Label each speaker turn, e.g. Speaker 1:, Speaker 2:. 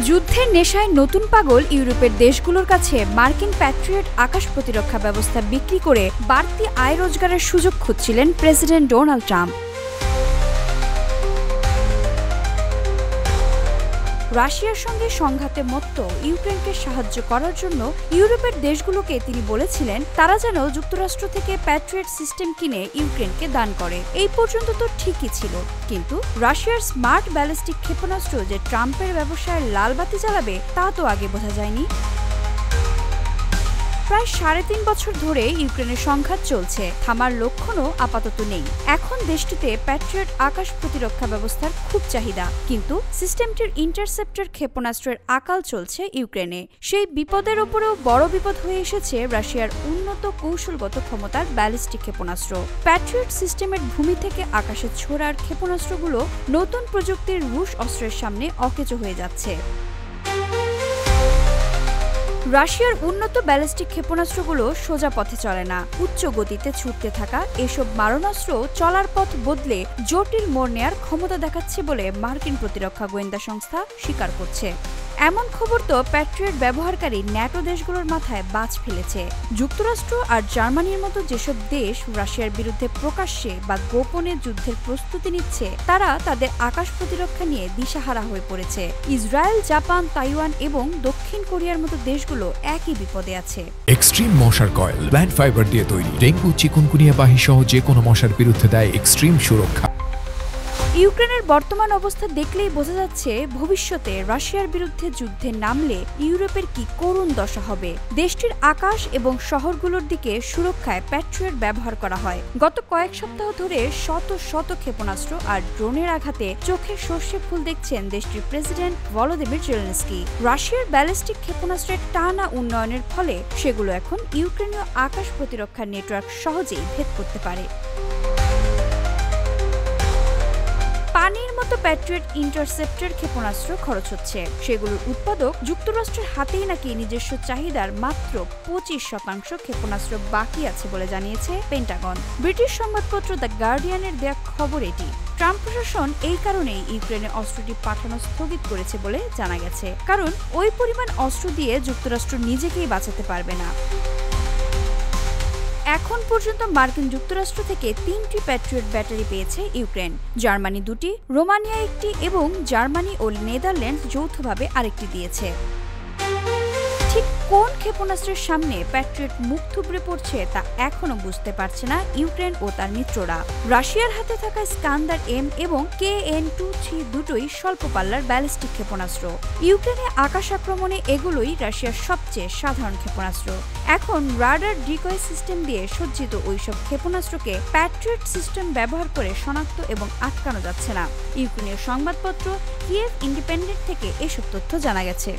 Speaker 1: যুদ্ধের নেশায় নতুন পাগল ইউরোপের দেশগুলোর কাছে মার্কিন প্যাট্রিয়ট আকাশ প্রতিরক্ষা ব্যবস্থা বিক্রি করে বাড়তি আয় রোজগারের সুযোগ খুঁজছিলেন প্রেসিডেন্ট ডোনাল্ড ট্রাম্প। রাশিয়ার সঙ্গে সংঘাতে মত্ত ইউক্রেনকে সাহায্য করার জন্য ইউরোপের দেশগুলোকে তিনি বলেছিলেন তারা যেন যুক্তরাষ্ট্র থেকে প্যাট্রিয়ট সিস্টেম কিনে ইউক্রেনকে দান করে। এই পর্যন্ত তো ঠিকই ছিল, কিন্তু রাশিয়ার স্মার্ট ব্যালিস্টিক ক্ষেপণাস্ত্র যে ট্রাম্পের ব্যবসায় লাল বাতি জ্বালাবে তা তো আগে বোঝা যায়নি। প্রায় ৩.৫ বছর ধরে ইউক্রেনের সংঘাত চলছে, থামার লক্ষণও আপাতত নেই। এখন দেশটিতে প্যাট্রিয়ট আকাশ প্রতিরক্ষা ব্যবস্থার খুব চাহিদা, কিন্তু সিস্টেমটির ইন্টারসেপ্টর ক্ষেপণাস্ত্রের আকাল চলছে ইউক্রেনে। সেই বিপদের ওপরেও বড় বিপদ হয়ে এসেছে রাশিয়ার উন্নত কৌশলগত ক্ষমতার ব্যালিস্টিক ক্ষেপণাস্ত্র। প্যাট্রিয়ট সিস্টেমের ভূমি থেকে আকাশে ছোড়ার ক্ষেপণাস্ত্রগুলো নতুন প্রযুক্তির রুশ অস্ত্রের সামনে অকেজো হয়ে যাচ্ছে। রাশিয়ার উন্নত ব্যালিস্টিক ক্ষেপণাস্ত্রগুলো সোজা পথে চলে না। উচ্চ গতিতে ছুটতে থাকা এসব মারণাস্ত্র চলার পথ বদলে জটিল মোড় নেয়ার ক্ষমতা দেখাচ্ছে বলে মার্কিন প্রতিরক্ষা গোয়েন্দা সংস্থা স্বীকার করছে। এমন খবর তো প্যাট্রিয়ট ব্যবহারকারী ন্যাটো দেশগুলোর মাথায় বাজ ফেলেছে। যুক্তরাষ্ট্র আর জার্মানির মতো যেসব দেশ রাশিয়ার বিরুদ্ধে প্রকাশ্যে বা গোপনে যুদ্ধের প্রস্তুতি নিচ্ছে, তারা তাদের আকাশ প্রতিরক্ষা নিয়ে দিশাহারা হয়ে পড়েছে। ইসরায়েল, জাপান, তাইওয়ান এবং দক্ষিণ কোরিয়ার মতো দেশগুলো একই বিপদে আছে।
Speaker 2: এক্সট্রিম মশার কয়েল প্ল্যান্ট ফাইবার দিয়ে তৈরি, ডেঙ্গু, চিকুনগুনিয়া বাহি সহ যে কোনো মশার বিরুদ্ধে দেয় এক্সট্রিম সুরক্ষা।
Speaker 1: ইউক্রেনের বর্তমান অবস্থা দেখলেই বোঝা যাচ্ছে ভবিষ্যতে রাশিয়ার বিরুদ্ধে যুদ্ধে নামলে ইউরোপের কি করুণ দশা হবে। দেশটির আকাশ এবং শহরগুলোর দিকে সুরক্ষায় প্যাট্রিয়ট ব্যবহার করা হয়। গত কয়েক সপ্তাহ ধরে শত শত ক্ষেপণাস্ত্র আর ড্রোনের আঘাতে চোখের সর্ষে ফুল দেখছেন দেশটির প্রেসিডেন্ট ভলোদিমির জেলেনস্কি। রাশিয়ার ব্যালিস্টিক ক্ষেপণাস্ত্রের টানা উন্নয়নের ফলে সেগুলো এখন ইউক্রেনীয় আকাশ প্রতিরক্ষা নেটওয়ার্ক সহজেই ভেদ করতে পারে। পানির মতো প্যাট্রিয়ট ইন্টারসেপ্টর ক্ষেপণাস্ত্র খরচ হচ্ছে। সেগুলোর উৎপাদক যুক্তরাষ্ট্রের হাতেই নাকি নিজস্ব চাহিদার মাত্র 25% ক্ষেপণাস্ত্র বাকি আছে বলে জানিয়েছে পেন্টাগন। ব্রিটিশ সংবাদপত্র দ্য গার্ডিয়ানের দেয়া খবর এটি। ট্রাম্প প্রশাসন এই কারণেই ইউক্রেনে অস্ত্রটি পাঠানো স্থগিত করেছে বলে জানা গেছে, কারণ ওই পরিমাণ অস্ত্র দিয়ে যুক্তরাষ্ট্র নিজেকেই বাঁচাতে পারবে না। এখন পর্যন্ত মার্কিন যুক্তরাষ্ট্র থেকে 3টি প্যাট্রিয়ট ব্যাটারি পেয়েছে ইউক্রেন। জার্মানি 2টি, রোমানিয়া 1টি এবং জার্মানি ও নেদারল্যান্ডস যৌথভাবে আরেকটি দিয়েছে। ঠিক কোন ক্ষেপণাস্ত্রের সামনে প্যাট্রিয়ট মুখ থুবড়ে পড়ছে তা এখনো বুঝতে পারছে না ইউক্রেন ও তার মিত্ররা। রাশিয়ার হাতে থাকা স্কান্দার এম এবং KN-23 দুটোই স্বল্প পাল্লার ব্যালিস্টিক ক্ষেপণাস্ত্র। ইউক্রেনে আকাশ আক্রমণে এগুলোই রাশিয়ার সবচেয়ে সাধারণ ক্ষেপণাস্ত্র। এখন রাডার ডিকয় সিস্টেম দিয়ে সজ্জিত ওইসব ক্ষেপণাস্ত্রকে প্যাট্রিয়ট সিস্টেম ব্যবহার করে শনাক্ত এবং আটকানো যাচ্ছে না। ইউক্রেনীয় সংবাদপত্র কিয়েভ ইন্ডিপেন্ডেন্ট থেকে এসব তথ্য জানা গেছে।